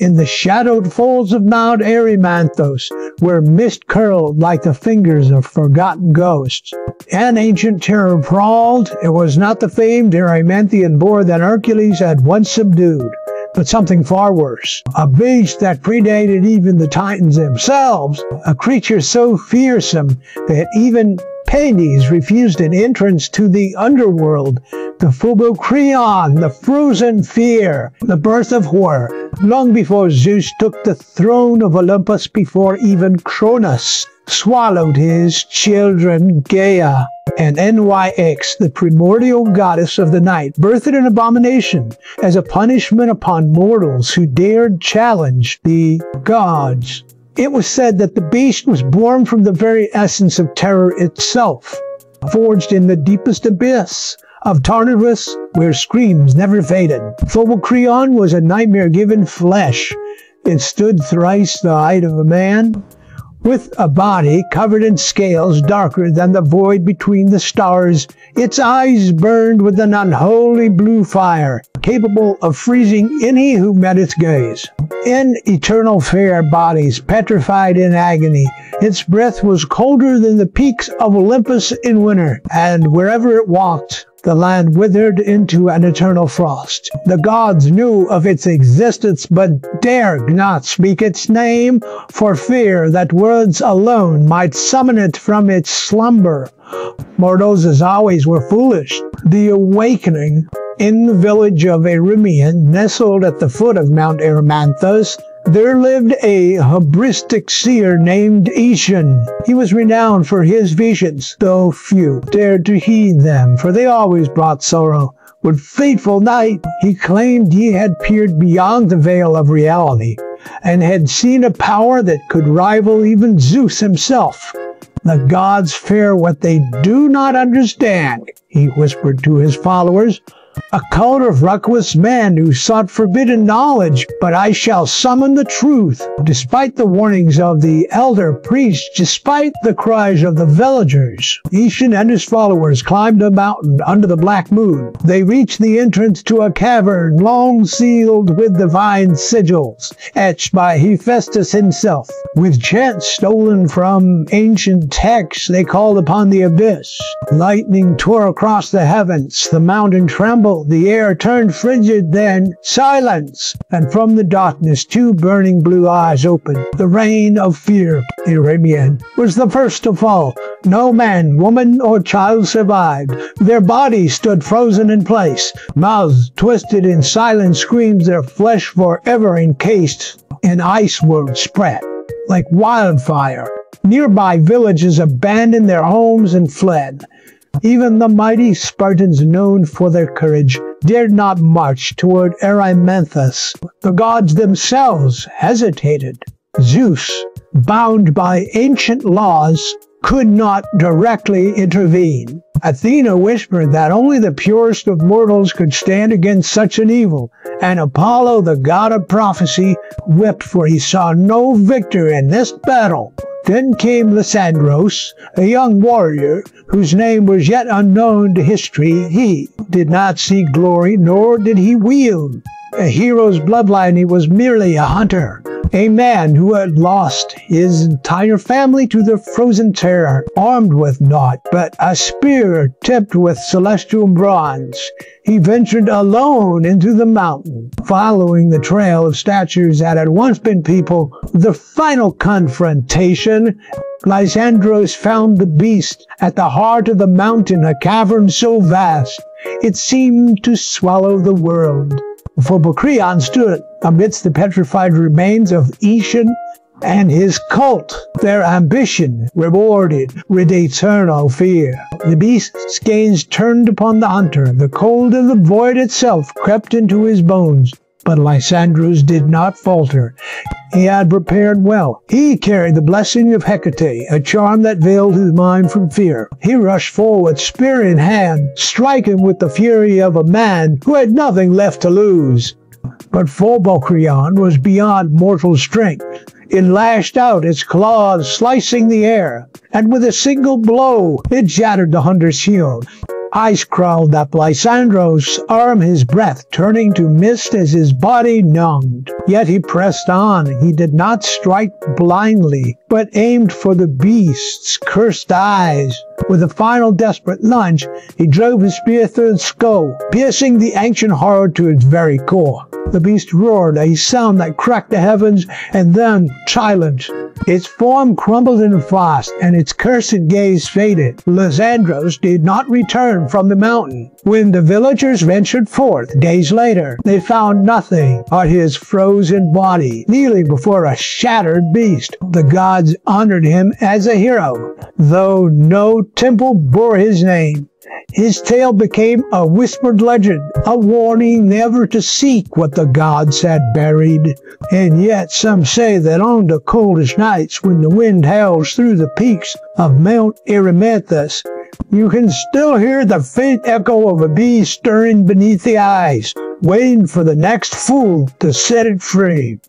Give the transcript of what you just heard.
in the shadowed folds of Mount Erymanthos, where mist curled like the fingers of forgotten ghosts. An ancient terror prowled. It was not the famed Erymanthian boar that Hercules had once subdued, but something far worse. A beast that predated even the Titans themselves, a creature so fearsome that even Hades refused an entrance to the underworld. The Phobocreon, the frozen fear, the birth of horror, long before Zeus took the throne of Olympus, before even Cronus swallowed his children. Gaia and Nyx, the primordial goddess of the night, birthed an abomination as a punishment upon mortals who dared challenge the gods. It was said that the beast was born from the very essence of terror itself, forged in the deepest abyss of Tartarus, where screams never faded. Phobocreon was a nightmare given flesh. It stood thrice the height of a man, with a body covered in scales darker than the void between the stars. Its eyes burned with an unholy blue fire, capable of freezing any who met its gaze. In eternal fair bodies, petrified in agony, its breath was colder than the peaks of Olympus in winter, and wherever it walked, the land withered into an eternal frost. The gods knew of its existence, but dared not speak its name, for fear that words alone might summon it from its slumber. Mortals, as always, were foolish. The awakening in the village of Erymanthian, nestled at the foot of Mount Erymanthos, there lived a hubristic seer named Aeson. He was renowned for his visions, though few dared to heed them, for they always brought sorrow. One fateful night, he claimed he had peered beyond the veil of reality, and had seen a power that could rival even Zeus himself. The gods fear what they do not understand, he whispered to his followers. A cult of reckless men who sought forbidden knowledge, but I shall summon the truth. Despite the warnings of the elder priests, despite the cries of the villagers, Aeson and his followers climbed a mountain under the black moon. They reached the entrance to a cavern long sealed with divine sigils, etched by Hephaestus himself. With chants stolen from ancient texts, they called upon the abyss. Lightning tore across the heavens, the mountain trembled, the air turned frigid, then silence, and from the darkness two burning blue eyes opened. The reign of fear, Erymanthian, was the first to fall. No man, woman, or child survived. Their bodies stood frozen in place, mouths twisted in silent screams, their flesh forever encased in ice would spread like wildfire. Nearby villages abandoned their homes and fled. Even the mighty Spartans, known for their courage, dared not march toward Erymanthus. The gods themselves hesitated. Zeus, bound by ancient laws, could not directly intervene. Athena whispered that only the purest of mortals could stand against such an evil, and Apollo, the god of prophecy, wept, for he saw no victor in this battle. Then came Lysandros, a young warrior whose name was yet unknown to history. He did not seek glory, nor did he wield a hero's bloodline. He was merely a hunter, a man who had lost his entire family to the frozen terror, armed with naught but a spear tipped with celestial bronze. He ventured alone into the mountain, following the trail of statues that had once been people. The final confrontation, Lysandros found the beast at the heart of the mountain, a cavern so vast it seemed to swallow the world. Phobocreon stood amidst the petrified remains of Aeson and his cult. Their ambition rewarded with eternal fear. The beast's gaze turned upon the hunter. The cold of the void itself crept into his bones. But Lysandros did not falter. He had prepared well. He carried the blessing of Hecate, a charm that veiled his mind from fear. He rushed forward, spear in hand, striking with the fury of a man who had nothing left to lose. But Phobocreon was beyond mortal strength. It lashed out, its claws slicing the air, and with a single blow, it shattered the hunter's shield. Ice crawled up Lysandro's arm, his breath turning to mist as his body numbed. Yet he pressed on. He did not strike blindly, but aimed for the beast's cursed eyes. With a final desperate lunge, he drove his spear through its skull, piercing the ancient horror to its very core. The beast roared, a sound that cracked the heavens, and then silence. Its form crumbled into frost, and its cursed gaze faded. Lysandros did not return from the mountain. When the villagers ventured forth days later, they found nothing but his frozen body, kneeling before a shattered beast. The gods honored him as a hero, though no temple bore his name. His tale became a whispered legend, a warning never to seek what the gods had buried. And yet some say that on the coldest nights, when the wind howls through the peaks of Mount Erymanthus, you can still hear the faint echo of a bee stirring beneath the ice, waiting for the next fool to set it free.